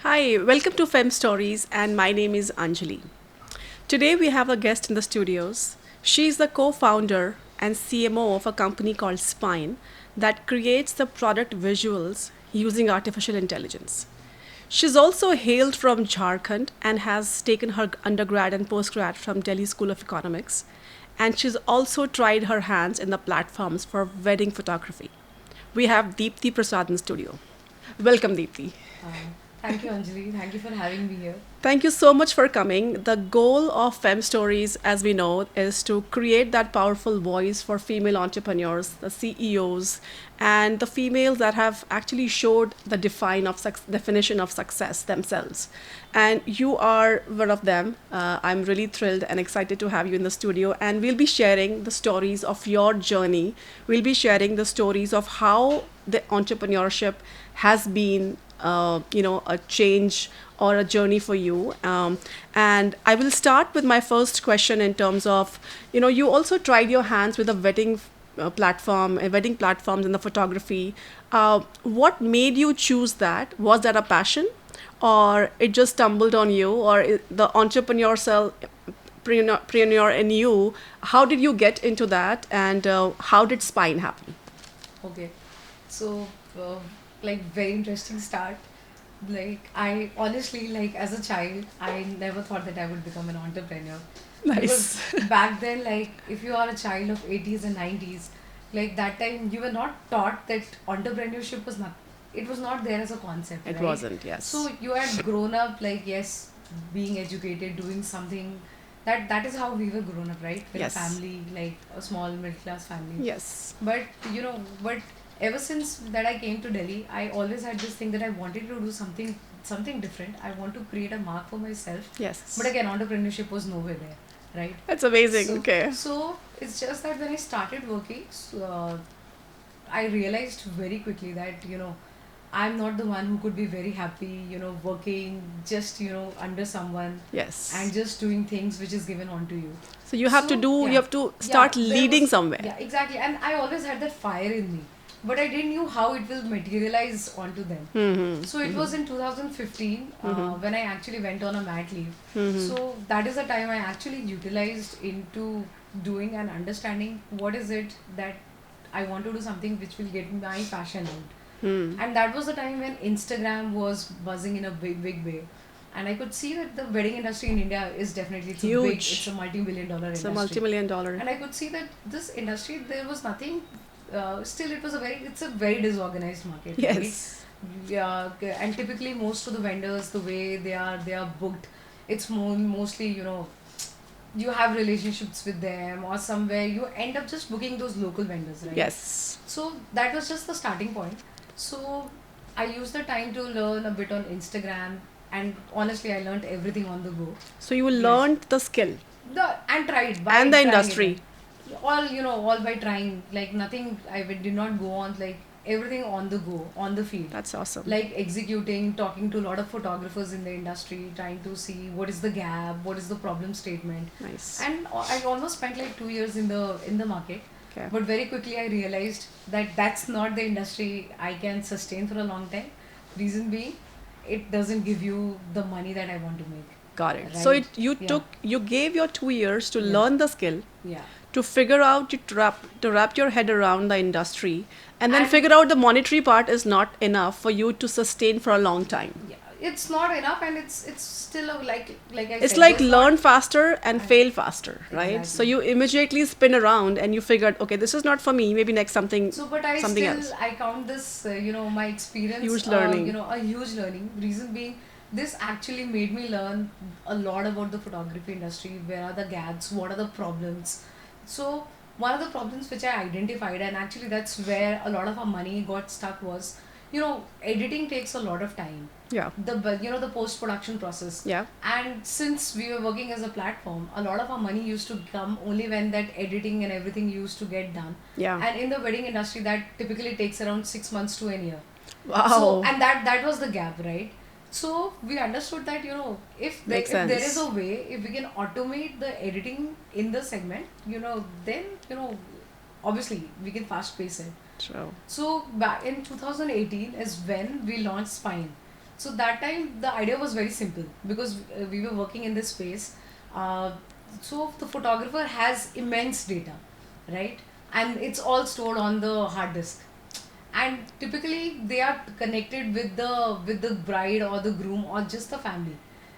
Hi, welcome to Fem Stories, and my name is Anjali. Today we have a guest in the studios. She's the co founder and CMO of a company called Spyne that creates the product visuals using artificial intelligence. She's also hailed from Jharkhand and has taken her undergrad and postgrad from Delhi School of Economics. And she's also tried her hands in the platforms for wedding photography. We have Deepti Prasad in the studio. Welcome, Deepti. Thank you, Anjali. Thank you for having me here. Thank you so much for coming. The goal of Fem Stories, as we know, is to create that powerful voice for female entrepreneurs, the CEOs, and the females that have actually showed the definition of success themselves. And you are one of them. I'm really thrilled and excited to have you in the studio. And we'll be sharing the stories of your journey. We'll be sharing the stories of how the entrepreneurship has been a change or a journey for you. And I will start with my first question in terms of, you also tried your hands with a wedding platforms in the photography. What made you choose that? Was that a passion, or it just stumbled on you, or the entrepreneur in you? How did you get into that, and how did Spine happen? Okay. So, uh, very interesting start. I honestly, as a child, I never thought that I would become an entrepreneur. Because Nice. back then, if you are a child of 80s and 90s, that time you were not taught that entrepreneurship was not, it was not there as a concept, It right? wasn't, So yes. you had grown up, yes, being educated, doing something. That is how we were grown up, right? With a Yes. family, like a small middle class family. Yes. But but ever since that I came to Delhi, I always had this thing that I wanted to do something different. I want to create a mark for myself. But Yes. again, entrepreneurship was nowhere there, right? That's amazing. So Okay. so it's just that when I started working, I realized very quickly that I'm not the one who could be very happy, working just under someone and Yes. just doing things which is given on to you. So So you yeah, have to yeah, start there leading was somewhere. yeah, exactly, and I always had that fire in me, but I didn't know how it will materialize onto them. So it was in 2015 when I actually went on a mat leave. So that is the time I actually utilized into doing and understanding what is it that I want to do something which will get my passion out. And that was the time when Instagram was buzzing in a big way. And I could see that the wedding industry in India is definitely, it's a Huge. multi-billion dollar It's a industry. multi-million dollar. And I could see that this industry, there was nothing, still it's a very disorganized market, right? Yes. Yeah, and typically most of the vendors, the way they are booked, it's mostly, you have relationships with them, or somewhere you end up just booking those local vendors, right? Yes. So that was just the starting point. So I used the time to learn a bit on Instagram, and honestly, I learned everything on the go. So you Yes, learned the skill and tried and by the trying it. industry. All by trying. Like nothing, did not go on. Like everything on the go, on the field. That's awesome. Like executing, talking to a lot of photographers in the industry, trying to see what is the gap, what is the problem statement. Nice. And I almost spent like 2 years in the market, Okay. but very quickly I realized that that's not the industry I can sustain for a long time. Reason being, it doesn't give you the money that I want to make. Got it. So Right? Yeah. you gave your 2 years to Yeah. learn the skill, Yeah. to figure out to wrap your head around the industry, and then And figure out the monetary part is not enough for you to sustain for a long time. yeah, it's not enough, and it's still like I It's said, like there's not learn faster and I, fail faster, right? So exactly. you immediately spin around and you figured, okay, this is not for me. Maybe next So, but something else. I count this, my experience, Huge learning. a huge learning. Reason being, this actually made me learn a lot about the photography industry. Where are the gaps? What are the problems? So, one of the problems which I identified, and actually that's where a lot of our money got stuck, was, editing takes a lot of time. Yeah. The post production process. Yeah. And since we were working as a platform, a lot of our money used to come only when that editing and everything used to get done. Yeah. And in the wedding industry, that typically takes around 6 months to a year. So, Wow. and that was the gap, right? So we understood that, Makes if there is sense. a way, if we can automate the editing in the segment, then obviously we can fast pace it. True. So back in 2018 is when we launched Spyne. So that time the idea was very simple because we were working in this space. Uh, so the photographer has immense data, right? And it's all stored on the hard disk. And typically they are connected with the bride or the groom or just the family.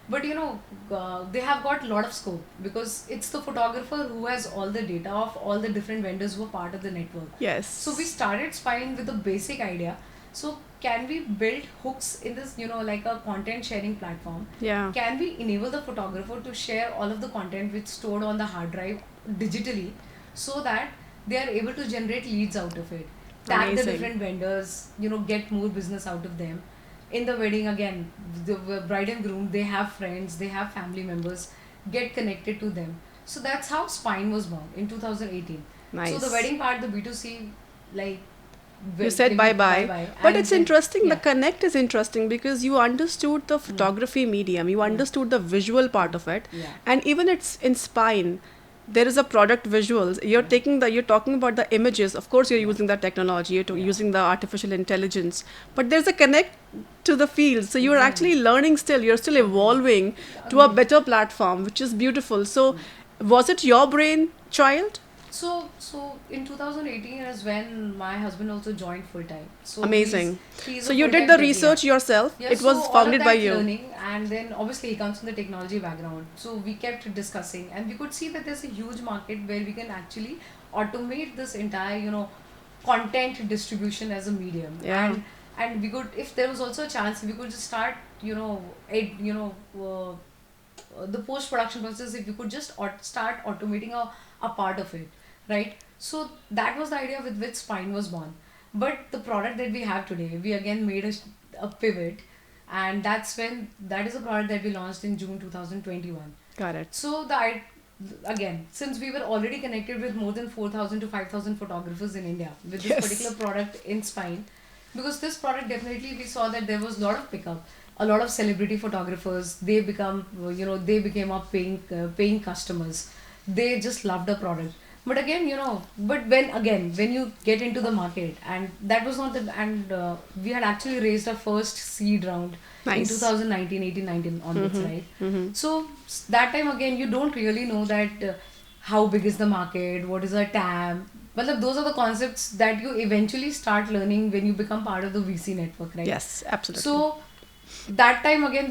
But they have got a lot of scope because it's the photographer who has all the data of all the different vendors who are part of the network. So we Yes. started Spyne with a basic idea. So can we build hooks in this, like a content sharing platform? Yeah. Can we enable the photographer to share all of the content which stored on the hard drive digitally, so that they are able to generate leads out of it, tag the Amazing. different vendors, get more business out of them. In the wedding, again, the bride and groom, they have friends, they have family members, get connected to them. So that's how Spine was born in 2018. So the Nice. wedding part, the B2C, like, You said bye bye bye. bye, But and it's then interesting, the yeah. connect is interesting because you understood the Mm. photography medium, you Yeah. understood the visual part of it, Yeah. and even it's in Spine. There is a product visuals. You're Yeah. you're talking about the images. Of course, you're Yeah. using that technology, Yeah. using the artificial intelligence, but there's a connect to the field. So you're Exactly. actually learning still. You're still Agree. evolving to a Agree. better platform, which is beautiful. So, Mm. was it your brain child? So in 2018 is when my husband also joined full time. So Amazing. he's So a you full did time the techie. Yeah. research yourself. Yeah, It so was all of founded by that you. learning, and then obviously he comes from the technology background. So we kept discussing, and we could see that there's a huge market where we can actually automate this entire, content distribution as a medium. Yeah. And we could, if there was also a chance, we could just start, the post production process. If you could just start automating a part of it, right? So that was the idea with which Spine was born. But the product that we have today, we again made a pivot, and that is a product that we launched in June 2021. Got it. So again, since we were already connected with more than 4,000 to 5,000 photographers in India with this particular Yes. product in Spine, because this product, definitely we saw that there was a lot of pickup. A lot of celebrity photographers, they became our paying customers. They just loved the product. But again, but when you get into the market, and that was not the and we had actually raised our first seed round in Nice. 2019, 18, 19 onwards, right? So that time, again, you don't really know that how big is the market, what is a TAM. But like, those are the concepts that you eventually start learning when you become part of the VC network, right? Yes, absolutely. So that time again,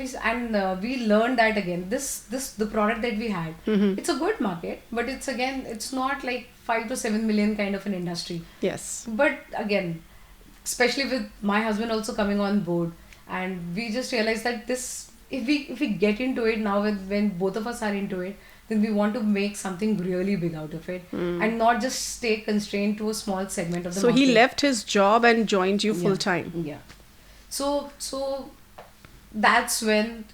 we learned that again, this the product that we had, it's a good market, but it's not like 5 to 7 million kind of an industry. Yes. But again, especially with my husband also coming on board, and we just realized that this, if we get into it now, when both of us are into it, then we want to make something really big out of it, and not just stay constrained to a small segment of the So he market. left his job and joined you full Yeah, time. yeah. So that's when,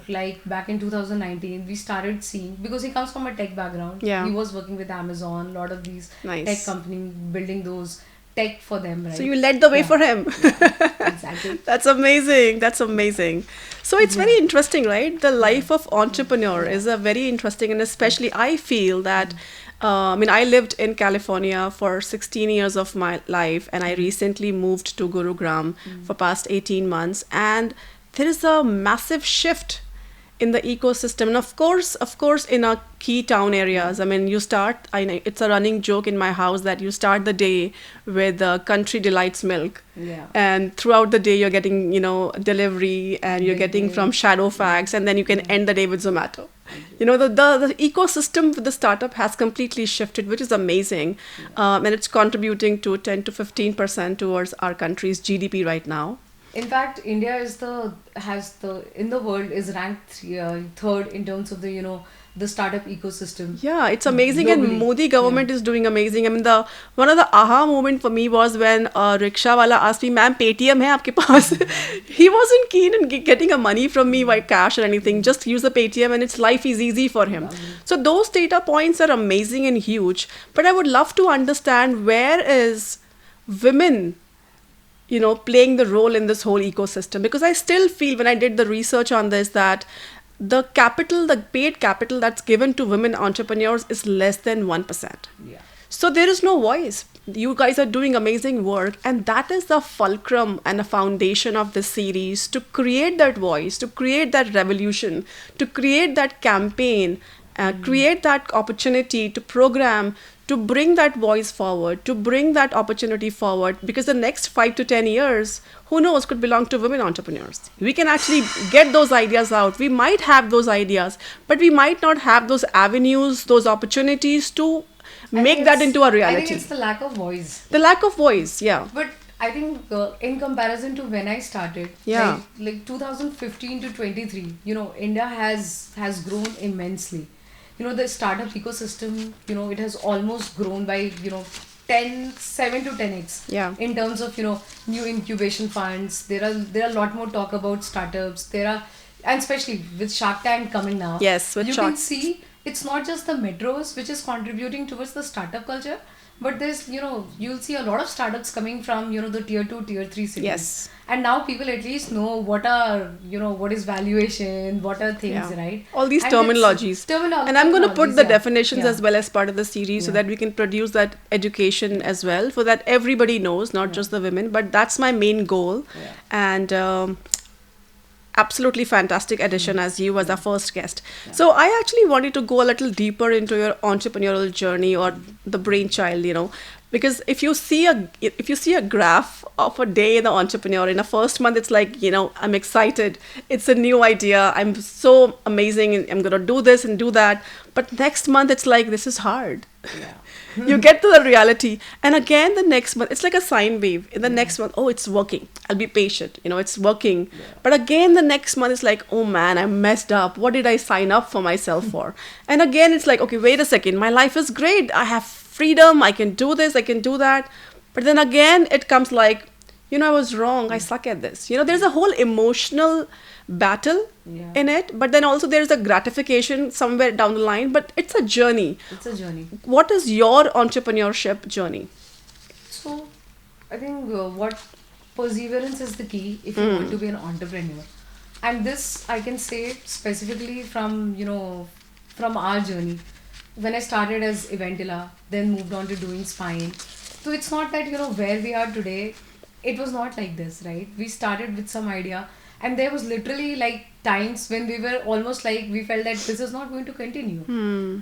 like back in 2019, we started seeing, because he comes from a tech background. Yeah. He was working with Amazon, a lot of these tech Nice. companies, building those tech for them, So right? you led the way Yeah, for him. exactly. That's amazing. That's amazing. So it's Yeah. very interesting, right? The life of entrepreneur Yeah. is a very interesting, and especially I feel that, I mean, I lived in California for 16 years of my life, and I recently moved to Gurugram for past 18 months, and there is a massive shift in the ecosystem. And of course in our key town areas, I mean, I know it's a running joke in my house that you start the day with Country Delights milk, Yeah. and throughout the day you're getting delivery, and you're Big getting day. from Shadowfax, and then you can Yeah. end the day with Zomato. Agree. The ecosystem with the startup has completely shifted, which is amazing. And it's contributing to 10 to 15% towards our country's GDP right now. In fact, India in the world is ranked third in terms of the startup ecosystem Yeah, it's amazing, and globally. Modi Yeah. government is doing amazing. I mean, the one of the aha moment for me was when a rickshaw wala asked me, "Ma'am, Paytm hai aapke paas?" He wasn't keen in getting a money from me by cash or anything. Just use the Paytm, and its life is easy for him. Agree. So those data points are amazing and huge. But I would love to understand, where is women playing the role in this whole ecosystem, because I still feel, when I did the research on this, that the paid capital that's given to women entrepreneurs is less than 1%. Yeah. So there is no voice. You guys are doing amazing work, and that is the fulcrum and the foundation of this series, to create that voice, to create that revolution, to create that campaign, create that opportunity to program, to bring that voice forward, to bring that opportunity forward, because the next 5 to 10 years, who knows, could belong to women entrepreneurs. We can actually get those ideas out. We might have those ideas, but we might not have those avenues, those opportunities to make that into a I think reality. it's the lack of voice. The lack of voice, yeah. But I think in comparison to when I started, Yeah. like 2015 to 23, India has grown immensely. The startup ecosystem, it has almost grown by 7 to 10x. Yeah. In terms of new incubation funds, there are a lot more talk about startups. And especially with Shark Tank coming now, Yes, with you Shark. can see it's not just the metros which is contributing towards the startup culture, but there's you'll see a lot of startups coming from the tier 2, tier 3 cities. Yes. And now people at least know what is valuation, what are things, Yeah. right? All these And terminologies. it's And I'm going to put terminologies, the yeah. definitions Yeah. as well as part of the series, so Yeah. that we can produce that education as well, so that everybody knows, not just the women. But that's my main goal. Yeah. And absolutely fantastic addition as you as our first guest. So I actually wanted to go a little deeper into your entrepreneurial journey, or the brainchild, because if you see a graph of a day in the entrepreneur, in the first month, it's like, I'm excited, it's a new idea, I'm so amazing, and I'm gonna do this and do that. But next month, it's like, this is hard. Yeah. You get to the reality, and again the next month, it's like a sine wave. In the next month, oh, it's working, I'll be patient, it's working. But again the next month, it's like, oh man, I messed up, what did I sign up for myself for? And again it's like, okay, wait a second, my life is great, I have freedom, I can do this, I can do that. But then again it comes like, I was wrong, I suck at this. There's a whole emotional battle Yeah. in it, but then also there's a gratification somewhere down the line. But it's a journey. It's a journey. What is your entrepreneurship journey? So, I think what perseverance is the key if you want to be an entrepreneur. And this I can say specifically from our journey. When I started as Eventilla, then moved on to doing Spyne. So it's not that where we are today, it was not like this, right? We started with some idea, and there was literally like times when we were almost like we felt that this is not going to continue.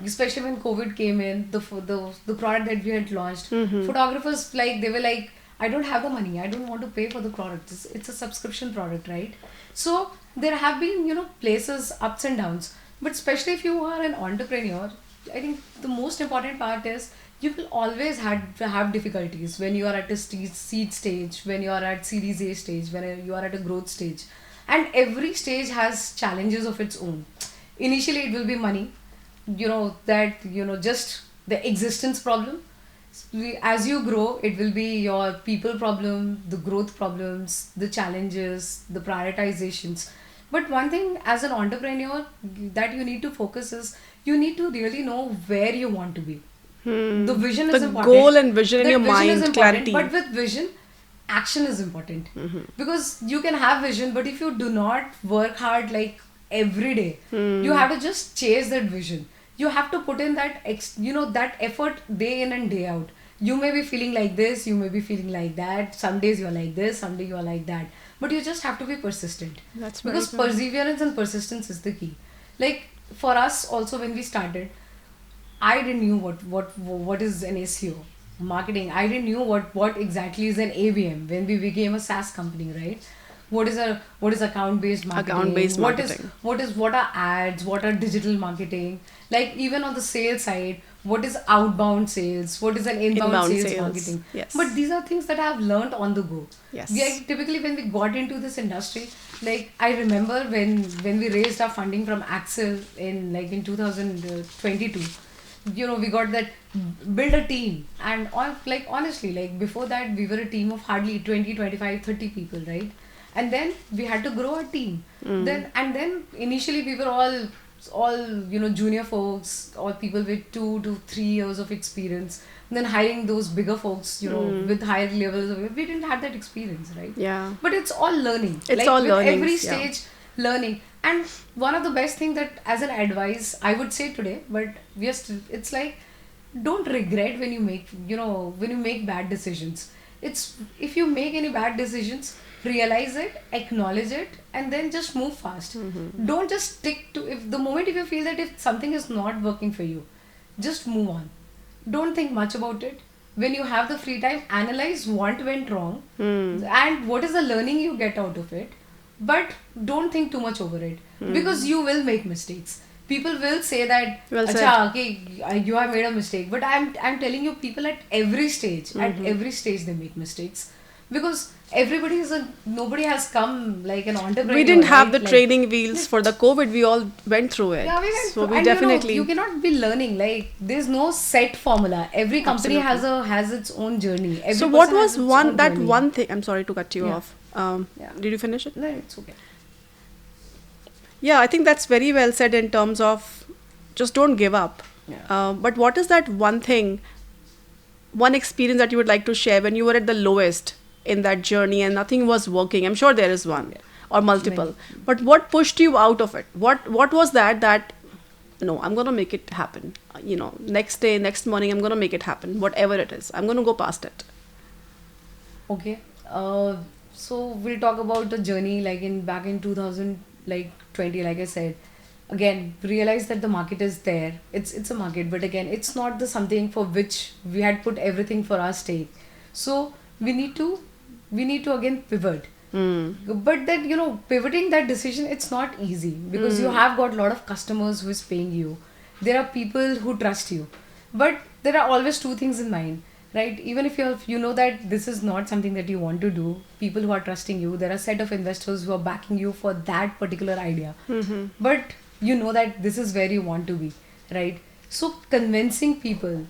Especially when COVID came in, the product that we had launched, photographers, like, they were like, I don't have the money, I don't want to pay for the product. It's a subscription product, right? So there have been places, ups and downs. But especially if you are an entrepreneur, I think the most important part is you will always have difficulties when you are at a seed stage, when you are at Series A stage, when you are at a growth stage. And every stage has challenges of its own. Initially, it will be money, just the existence problem. As you grow, it will be your people problem, the growth problems, the challenges, the prioritizations. But one thing as an entrepreneur that you need to focus is you need to really know where you want to be. The vision is The important. goal and vision in That your vision mind, is important, clarity. but with vision, action is important. Because you can have vision, but if you do not work hard like every day, you have to just chase that vision. You have to put in that that effort day in and day out. You may be feeling like this, you may be feeling like that. Some days you're like this, some day you're like that. But you just have to be persistent. That's very Because good. perseverance and persistence is the key. Like for us also, when we started, I didn't know what is an SEO marketing. I didn't know what exactly is an ABM when we became a SaaS company, right? What is account based marketing? Account-based marketing. What are ads? What are digital marketing? Like even on the sales side, what is outbound sales? What is an inbound sales marketing? Yes. But these are things that I have learned on the go. Yes. Typically when we got into this industry, like I remember when we raised our funding from Axel in 2022. We got that, build a team, and honestly, like before that we were a team of hardly 20, 25, 30 people, right? And then we had to grow our team. Then initially we were all junior folks or people with 2 to 3 years of experience. And then hiring those bigger folks, with higher levels we didn't have that experience, right? Yeah. But it's all learning. It's all with learnings, every yeah. stage, learning. And one of the best thing that as an advice I would say today, but it's like don't regret when you make, when you make bad decisions. It's, if you make any bad decisions, realize it, acknowledge it, and then just move fast. Don't just stick to, if the moment if you feel that if something is not working for you, just move on. Don't think much about it. When you have the free time, analyze what went wrong and what is the learning you get out of it. But don't think too much over it, because you will make mistakes. People will say that, Well said. "Acha, okay, you have made a mistake." But I'm telling you, people at every stage, they make mistakes, because nobody has come like an entrepreneur. We didn't have right? the training wheels for the COVID. We all went through it. Yeah, we went so through, we and definitely. you cannot be learning, like there's no set formula. Every company has its own journey. Every So what person has was its one own that journey. one thing? I'm sorry to cut you Yeah. off. Yeah. Did you finish it? No, it's okay. Yeah, I think that's very well said in terms of just don't give up. Yeah. But what is that one thing, one experience that you would like to share when you were at the lowest in that journey and nothing was working? I'm sure there is one or multiple. But what pushed you out of it? What was that no, I'm going to make it happen. Next day, next morning, I'm going to make it happen. Whatever it is, I'm going to go past it. Okay. So we'll talk about the journey like back in 2020, like I said. Again, realize that the market is there. It's a market, but again, it's not the something for which we had put everything for our stake. So we need to again pivot. But that, pivoting that decision, it's not easy, because you have got a lot of customers who is paying you. There are people who trust you, but there are always two things in mind, right? Even if you know that this is not something that you want to do, people who are trusting you, there are set of investors who are backing you for that particular idea. But you know that this is where you want to be, right? So convincing people,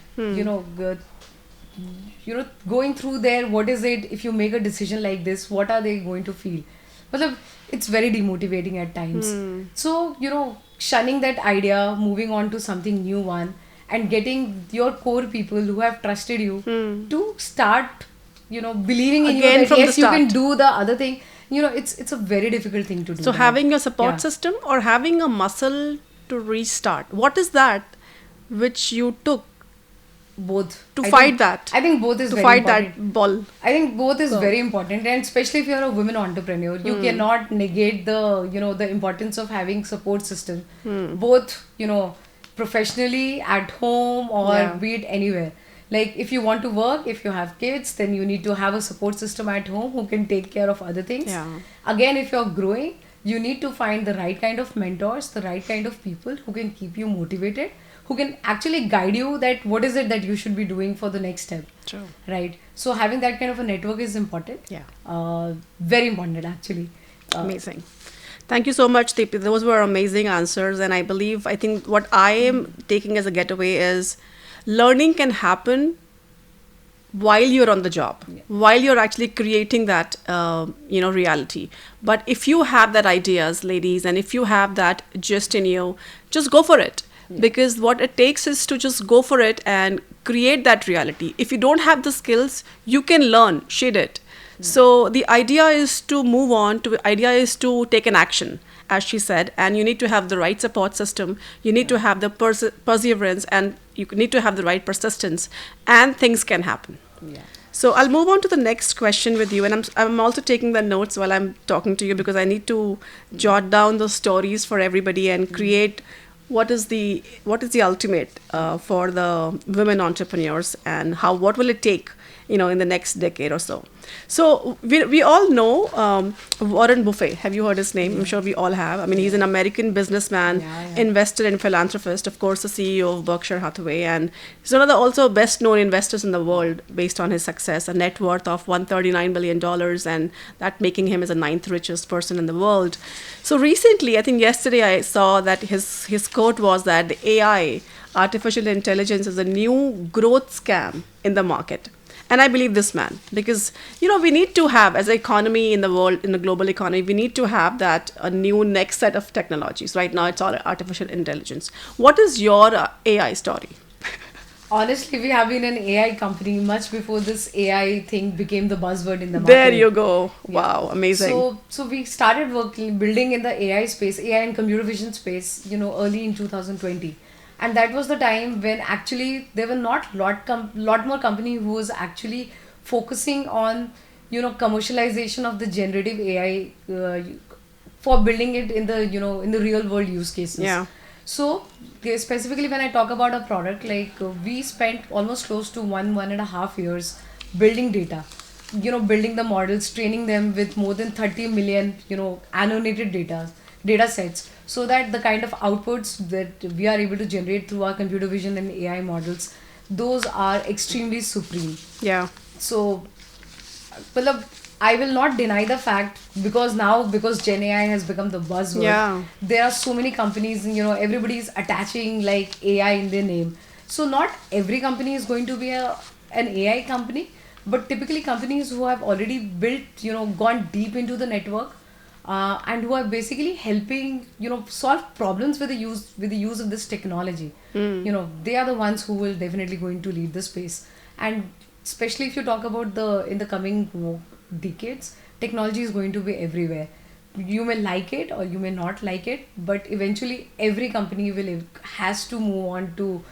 going through there, what is it, if you make a decision like this, what are they going to feel? But it's very demotivating at times. So, shunning that idea, moving on to something new one, and getting your core people who have trusted you to start, believing in Again you that from the yes, you can start. do the other thing. It's a very difficult thing to do. So that. having a support Yeah. system or having a muscle to restart, what is that which you took Both. to I fight think, that? I think both is To very fight important. that ball. I think both is So- very important, and especially if you're a women entrepreneur, you cannot negate the importance of having support system, both professionally at home or Yeah. be it anywhere. Like if you want to work, if you have kids, then you need to have a support system at home who can take care of other things. Yeah. Again, if you're growing, you need to find the right kind of mentors, the right kind of people who can keep you motivated, who can actually guide you that what is it that you should be doing for the next step. True. Right. So having that kind of a network is important. Yeah. Very important actually. Amazing. Thank you so much, Deepti. Those were amazing answers. And I think what I am taking as a getaway is learning can happen while you're on the job, while you're actually creating that, reality. But if you have that ideas, ladies, and if you have that just in you, just go for it. Because what it takes is to just go for it and create that reality. If you don't have the skills, you can learn, shade it. So the idea is to move on, idea is to take an action, as she said, and you need to have the right support system, you need to have the perseverance, and you need to have the right persistence, and things can happen. Yeah. So I'll move on to the next question with you, and I'm also taking the notes while I'm talking to you, because I need to jot down the stories for everybody and create what is the ultimate for the women entrepreneurs, and what will it take in the next decade or so. So we all know Warren Buffett. Have you heard his name? I'm sure we all have. I mean, he's an American businessman, investor and philanthropist, of course, the CEO of Berkshire Hathaway, and he's one of the also best known investors in the world based on his success, a net worth of $139 billion, and that making him as the 9th richest person in the world. So recently, I think yesterday, I saw that his quote was that the AI, artificial intelligence, is a new growth scam in the market. And I believe this man, because, we need to have, as an economy in the world, in the global economy, we need to have that a new next set of technologies. Right now, it's all artificial intelligence. What is your AI story? Honestly, we have been an AI company much before this AI thing became the buzzword in the market. There you go. Wow, amazing. So we started building in the AI space, AI and computer vision space, early in 2020. and that was the time when actually there were not lot more company who was actually focusing on commercialization of the generative AI for building it in the in the real world use cases. Yeah. So specifically when I talk about a product, like we spent almost close to 1.5 years building data, building the models, training them with more than 30 million annotated data sets, so that the kind of outputs that we are able to generate through our computer vision and AI models, those are extremely supreme. Yeah. So Matlab, I will not deny the fact, because now, because Gen AI has become the buzzword, Yeah. there are so many companies, everybody's attaching like AI in their name. So not every company is going to be an AI company, but typically companies who have already built, gone deep into the network, and who are basically helping, solve problems with the use of this technology. They are the ones who will definitely going to lead the space. And especially if you talk about the in the coming decades, technology is going to be everywhere. You may like it or you may not like it, but eventually every company will has to move on to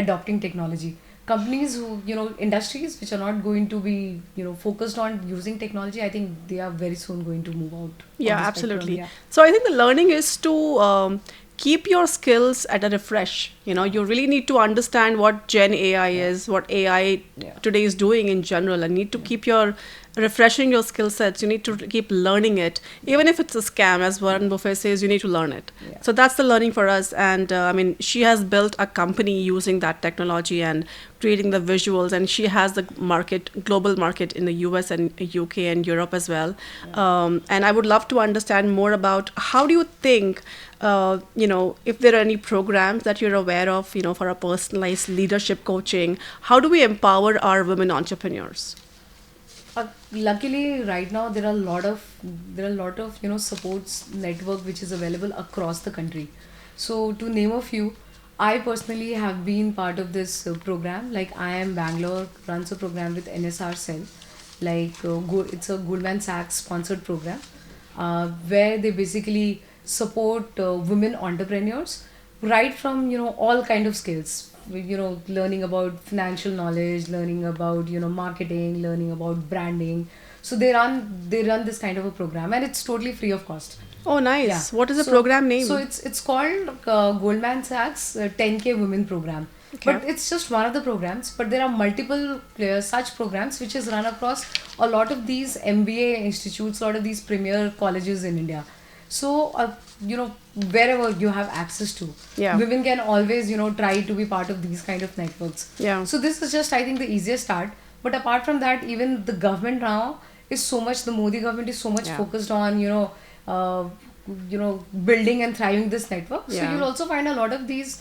adopting technology. Companies who, industries which are not going to be, focused on using technology, I think they are very soon going to move out of Yeah, the spectrum. absolutely. Yeah. So I think the learning is to keep your skills at a refresh. You really need to understand what Gen AI Yeah. is, what AI Yeah. today is doing in general, and need to keep your refreshing your skill sets. You need to keep learning it, even if it's a scam, as Warren Buffett says. You need to learn it. Yeah. So that's the learning for us. And I mean, she has built a company using that technology and creating the visuals, and she has the global market in the US and UK and Europe as well. And I would love to understand more about how do you think, if there are any programs that you're aware of, for a personalized leadership coaching, how do we empower our women entrepreneurs? Luckily, right now there are a lot of supports network which is available across the country. So to name a few, I personally have been part of this program. Like I am Bangalore runs a program with NSR Cell. Like it's a Goldman Sachs sponsored program, where they basically support women entrepreneurs right from all kind of skills, learning about financial knowledge, learning about marketing, learning about branding. So they run this kind of a program, and it's totally free of cost. Oh, Yeah. nice. What is the So program so name? it's called Goldman Sachs 10K Women Program. Okay. But it's just one of the programs. But there are multiple such programs which is run across a lot of these MBA institutes, a lot of these premier colleges in India. So wherever you have access to, Yeah. women can always try to be part of these kind of networks. Yeah. So this is just, I think, the easiest start. But apart from that, even the government now is so much. The Modi government is so much Yeah. focused on uh, building and thriving this network. So Yeah. you'll also find a lot of these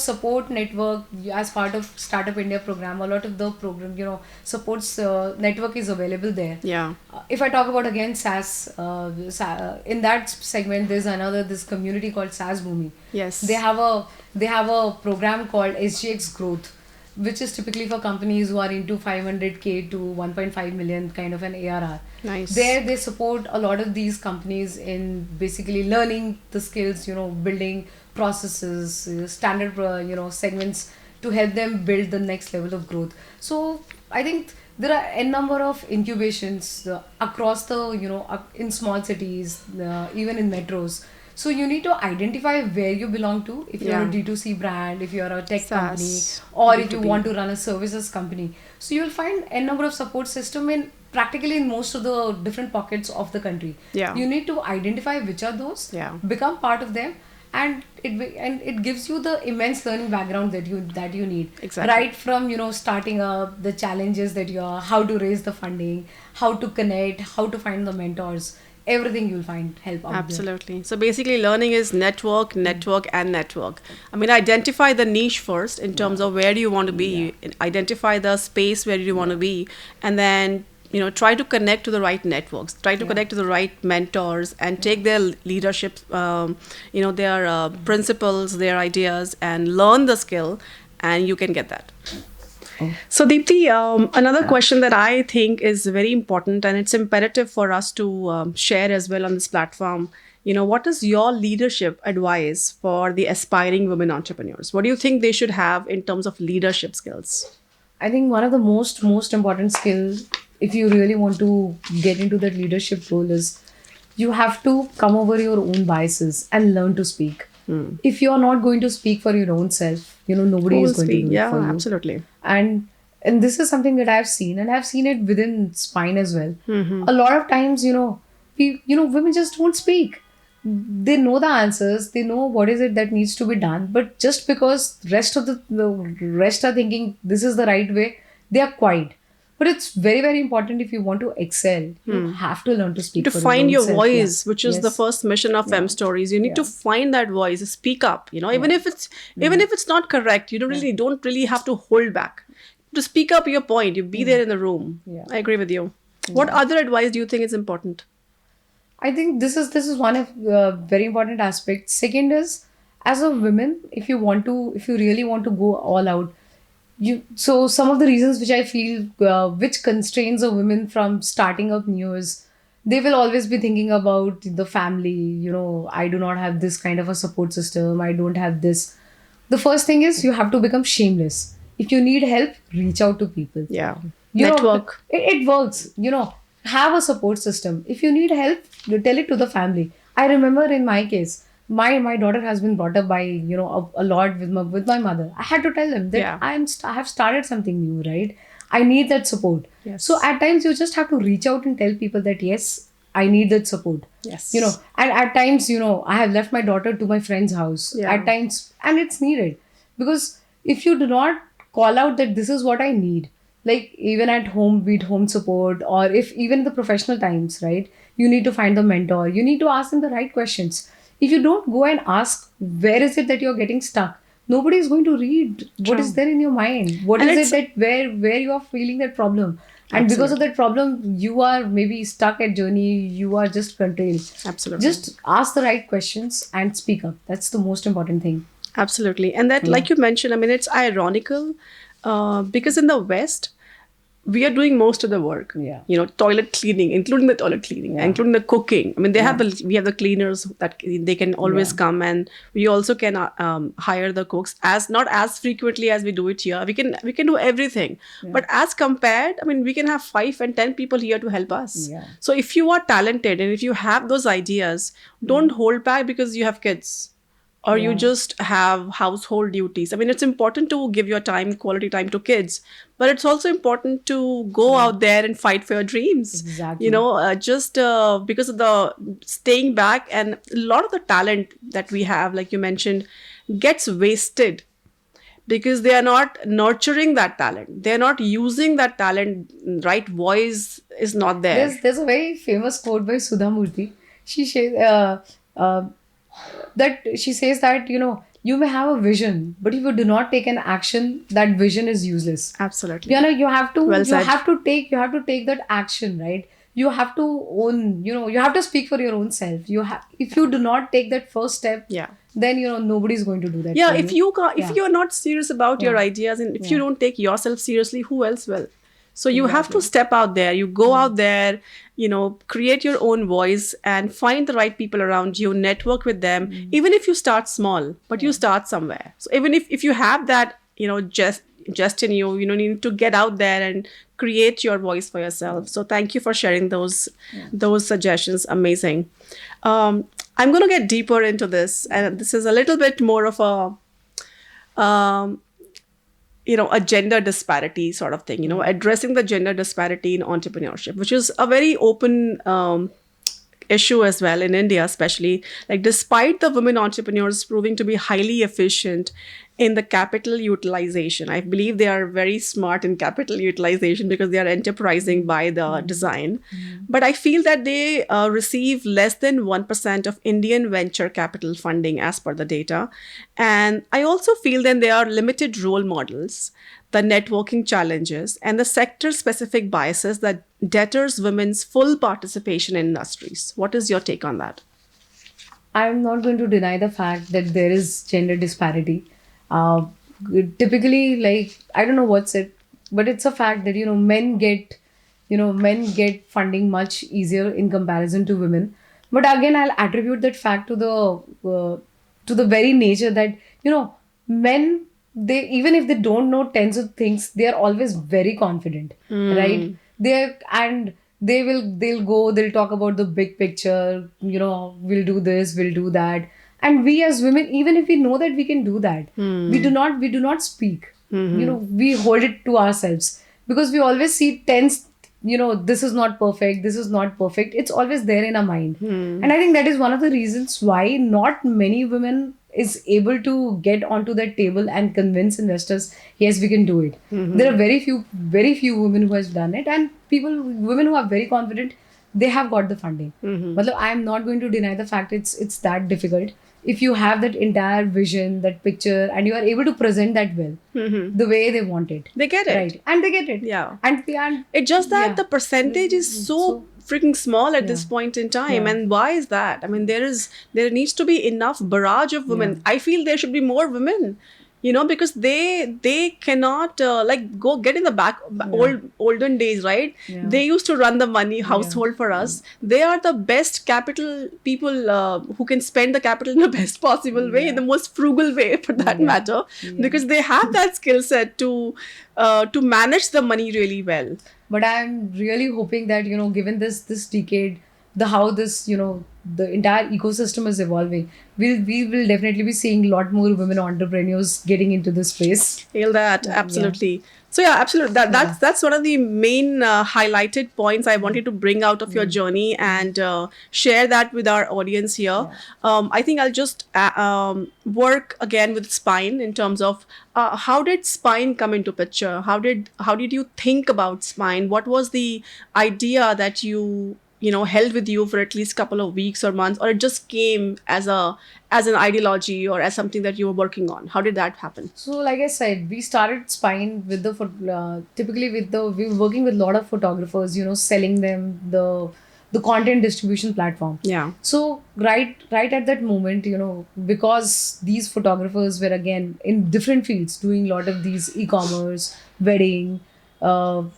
support network as part of Startup India program. A lot of the program supports network is available there. Yeah. If I talk about again SaaS, in that segment there's this community called SaaS Bhumi. Yes. They have a program called SGX Growth, which is typically for companies who are into 500k to 1.5 million kind of an ARR. Nice. There they support a lot of these companies in basically learning the skills, building processes, standard segments to help them build the next level of growth. So I think there are a number of incubations across the in small cities, even in metros. So you need to identify where you belong to. If you're a Yeah. D2C brand, if you're a tech company, SaaS, or if you B2B. want to run a services company. So you'll find a number of support system in practically in most of the different pockets of the country. Yeah. You need to identify which are those, Yeah. become part of them, and it gives you the immense learning background that you need. Exactly. Right from starting up, the challenges that you're, how to raise the funding, how to connect, how to find the mentors, everything you'll find help out there. Absolutely. So basically, learning is network, network, and network. I mean, identify the niche first in terms of where do you want to be, identify the space where you want to be, and then try to connect to the right networks, try to connect to the right mentors, and take their leadership, their principles, their ideas, and learn the skill, and you can get that. So, Deepti, another question that I think is very important and it's imperative for us to share as well on this platform what is your leadership advice for the aspiring women entrepreneurs? What do you think they should have in terms of leadership skills? I think one of the most important skills, if you really want to get into that leadership role, is you have to come over your own biases and learn to speak. If you are not going to speak for your own self, Who nobody is will going to speak? do it Yeah, for you. absolutely. And this is something that I've seen, and I've seen it within Spyne as well. A lot of times, women just don't speak. They know the answers, they know what is it that needs to be done, but just because the rest are thinking this is the right way, they are quiet. But it's very, very important. If you want to excel, you have to learn to speak To for your find own your self. Yeah. voice, which is the Yes. first mission of Fem Yeah. Stories. You need to Yeah. find that voice, speak up. Even Yeah. if it's not correct, you don't really have to hold back. To speak up your point, you be there in the room. Yeah. I agree with you. What Yeah. other advice do you think is important? I think this is one of very important aspects. Second is, as a woman, if you really want to go all out, so some of the reasons which I feel which constrains a woman from starting up new is they will always be thinking about the family. I do not have this kind of a support system. I don't have this. The first thing is you have to become shameless. If you need help, reach out to people. Yeah. you know Network. it works. Have a support system. If you need help, you tell it to the family. I remember in my case, my daughter has been brought up by a lot with my mother. I had to tell them that Yeah. I have started something new, right? I need that support. So Yes. at times you just have to reach out and tell people that yes, I need that support. Yes. And at times, I have left my daughter to my friend's house Yeah. at times, and it's needed. Because if you do not call out that this is what I need, like even at home, be it home support, or if even the professional times, right? You need to find the mentor. You need to ask them the right questions. If you don't go and ask, where is it that you're getting stuck? Nobody is going to read what is True. there in your mind. What And is it's it that where you are feeling that problem? And because of absolutely. that problem, you are maybe stuck at journey. You are just contained. Absolutely. Just ask the right questions and speak up. That's the most important thing. Absolutely. And that, Yeah. like you mentioned, I mean, it's ironical because in the West, we are doing most of the work. Yeah. Toilet cleaning, including the toilet cleaning, Yeah. including the cooking. I mean, Yeah. we have the cleaners that they can always Yeah. come, and we also can hire the cooks as not as frequently as we do it here. We can do everything, but as compared, I mean, we can have 5 and 10 people here to help us. Yeah. So if you are talented and if you have those ideas, don't hold back because you have kids or you Yeah. just have household duties. I mean, it's important to give your time, quality time to kids, but it's also important to go out there and fight for your dreams. Exactly. Just because of the staying back, and a lot of the talent that we have, like you mentioned, gets wasted because they are not nurturing that talent. They're not using that talent. Right voice is not there. There's a very famous quote by Sudha Murthy. She says that you may have a vision, but if you do not take an action, that vision is useless. Absolutely. You have to Well you said. have to take that action, right? You have to own. You have to speak for your own self. If you do not take that first step, Yeah. then nobody's going to do that. Yeah, for if you ca- if Yeah. you're not serious about your Yeah. ideas, and if you Yeah. don't take yourself seriously, who else will? So you have to Exactly. step out there. You go out there, create your own voice and find the right people around you, network with them, even if you start small, but you start somewhere. So even if you have that, just in you, you need to get out there and create your voice for yourself. So thank you for sharing those suggestions. Amazing. I'm going to get deeper into this, and this is a little bit more of a gender disparity sort of thing, addressing the gender disparity in entrepreneurship, which is a very open issue as well in India, especially. Like, despite the women entrepreneurs proving to be highly efficient in the capital utilization, I believe they are very smart in capital utilization because they are enterprising by the design. But I feel that they receive less than 1% of Indian venture capital funding as per the data. And I also feel that they are limited role models, the networking challenges, and the sector-specific biases that deters women's full participation in industries. What is your take on that? I'm not going to deny the fact that there is gender disparity. Uh, Typically, like, I don't know what's it, but it's a fact that men get funding much easier in comparison to women. But again, I'll attribute that fact to the very nature that, men, they, even if they don't know tens of things, they are always very confident, right? They'll talk about the big picture, we'll do this, we'll do that. And we as women, even if we know that we can do that, we do not speak. We hold it to ourselves because we always see tens, this is not perfect, this is not perfect. It's always there in our mind. And I think that is one of the reasons why not many women is able to get onto that table and convince investors, yes, we can do it. There are very few women who has done it, and women who are very confident, they have got the funding. Matlab, I am not going to deny the fact it's that difficult. If you have that entire vision, that picture, and you are able to present that well, the way they want it, They get it. right? And they get it. Yeah. And It's just that yeah. the percentage is so freaking small at this Yeah. point in time. Yeah. And why is that? I mean, there needs to be enough barrage of women. Yeah. I feel there should be more women. Because they cannot like go get in the back olden days, right? Yeah. They used to run the money household for us. They are the best capital people who can spend the capital in the best possible way, in the most frugal way for that matter, because they have that skill set to manage the money really well. But I'm really hoping that, given this decade, how this, the entire ecosystem is evolving, we will definitely be seeing a lot more women entrepreneurs getting into this space. Feel that, absolutely. So yeah, absolutely. That's one of the main highlighted points I wanted to bring out of your journey and share that with our audience here. I think I'll just work again with Spyne in terms of how did Spyne come into picture? How did you think about Spyne? What was the idea that you held with you for at least a couple of weeks or months, or it just came as an ideology or as something that you were working on? How did that happen? So, like I said, we started Spyne with typically we were working with a lot of photographers, selling them the content distribution platform. Yeah. So right at that moment, because these photographers were again in different fields, doing a lot of these e-commerce, wedding, real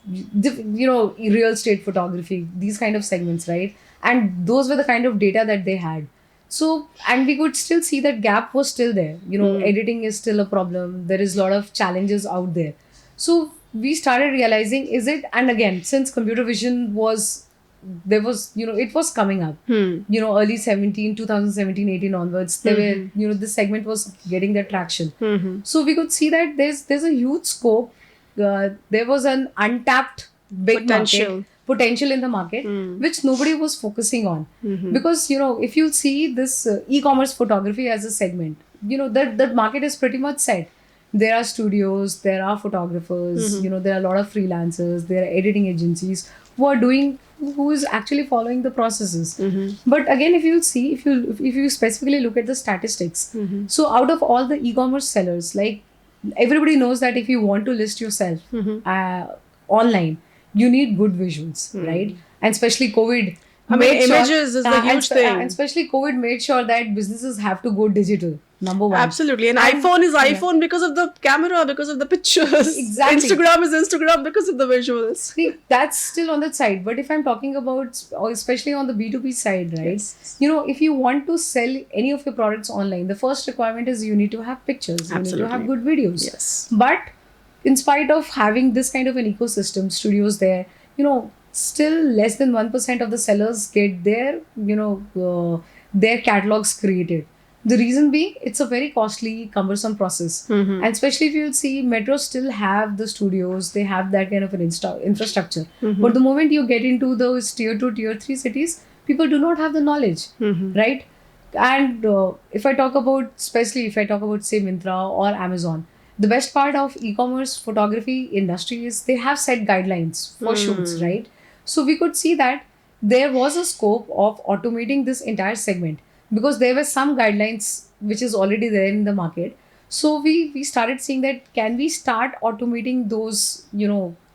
estate photography, these kind of segments, right? And those were the kind of data that they had. So, and we could still see that gap was still there. Editing is still a problem. There is a lot of challenges out there. So we started realizing, and again, since computer vision it was coming up, early 2017, 18 onwards, there were, this segment was getting that traction. So we could see that there's a huge scope. There was an untapped big potential in the market, which nobody was focusing on. Because, if you see this e-commerce photography as a segment, that market is pretty much set. There are studios, there are photographers, there are a lot of freelancers, there are editing agencies who is actually following the processes. But again, if you specifically look at the statistics, so out of all the e-commerce sellers, like, everybody knows that if you want to list yourself online, you need good visuals, right? And especially COVID. Images is the huge thing. And especially COVID made sure that businesses have to go digital. Number one. Absolutely. And iPhone is iPhone because of the camera, because of the pictures. Exactly. Instagram is Instagram because of the visuals. See, that's still on that side. But if I'm talking about, especially on the B2B side, right? Yes. If you want to sell any of your products online, the first requirement is you need to have pictures. Absolutely. You need to have good videos. Yes. But in spite of having this kind of an ecosystem, studios there, still less than 1% of the sellers get their catalogs created. The reason being, it's a very costly, cumbersome process. And especially if you'll see, metros still have the studios, they have that kind of an infrastructure. But the moment you get into those tier 2, tier 3 cities, people do not have the knowledge, right? And if I talk about, say, Myntra or Amazon, the best part of e-commerce photography industry is they have set guidelines for shoots, right? So we could see that there was a scope of automating this entire segment, because there were some guidelines which is already there in the market. So we started seeing that, can we start automating those,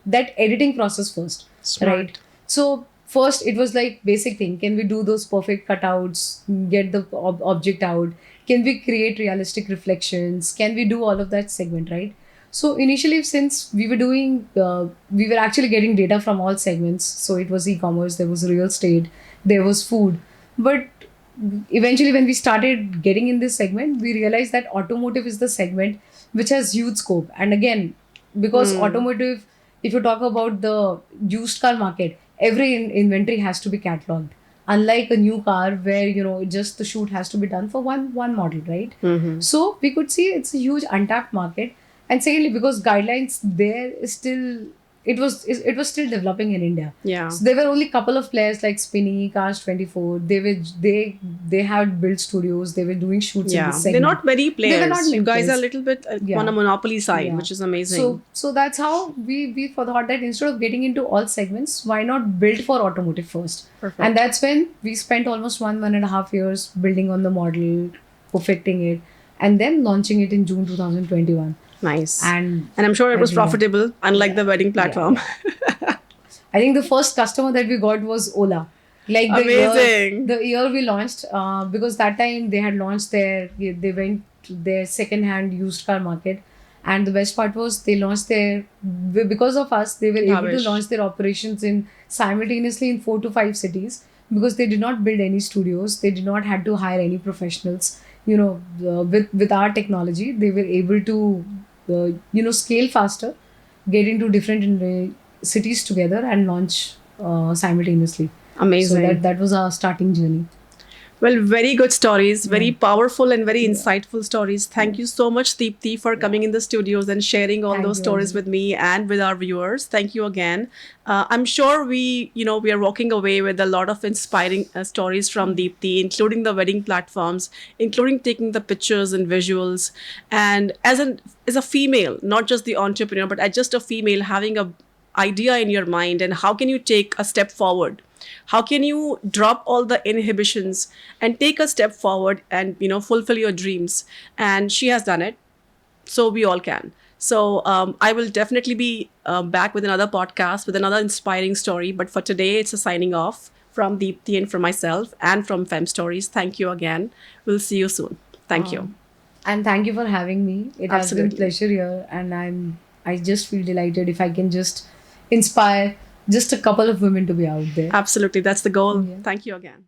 that editing process first. Smart. Right? So first it was like basic thing. Can we do those perfect cutouts, get the object out? Can we create realistic reflections? Can we do all of that segment, right? So initially, since we were actually getting data from all segments. So it was e-commerce, there was real estate, there was food. But eventually, when we started getting in this segment, we realized that automotive is the segment which has huge scope. And again, because automotive, if you talk about the used car market, every inventory has to be cataloged. Unlike a new car where just the shoot has to be done for one model, right? So we could see it's a huge untapped market. And secondly, because guidelines there is still it was still developing in India. Yeah. So there were only couple of players like Spinny, Cars 24. They had built studios. They were doing shoots in Yeah. this They're segment. not many They were not players. You many guys are a players. little bit on Yeah. a monopoly side, Yeah. which is amazing. So that's how we thought that instead of getting into all segments, why not build for automotive first? Perfect. And that's when we spent almost 1.5 years building on the model, perfecting it, and then launching it in June 2021. Nice. And I'm sure it was yeah. profitable, unlike the wedding platform. I think the first customer that we got was Ola. Like Amazing. The year we launched, because that time they had launched they went to their second-hand used car market, and the best part was they launched because of us, they were able to Bhavish. launch their operations in simultaneously in 4 to 5 cities, because they did not build any studios, they did not had to hire any professionals. With our technology, they were able to scale faster, get into different cities together and launch simultaneously. Amazing. So that was our starting journey. Well, very good stories, very powerful and very insightful stories. Thank you so much, Deepti, for coming in the studios and sharing all Thank those you, stories Anjali. with me and with our viewers. Thank you again. I'm sure we are walking away with a lot of inspiring stories from Deepti, including the wedding platforms, including taking the pictures and visuals. And as a female, not just the entrepreneur, but as just a female having a idea in your mind, and how can you take a step forward, how can you drop all the inhibitions and take a step forward and fulfill your dreams. And she has done it, so we all can. So I will definitely be back with another podcast with another inspiring story, but for today it's a signing off from Deepti and from myself and from Fem Stories. Thank you again. We'll see you soon. Thank you. And thank you for having me. It has been Absolutely. pleasure here, and I just feel delighted if I can just inspire just a couple of women to be out there. Absolutely, that's the goal. Yeah. Thank you again.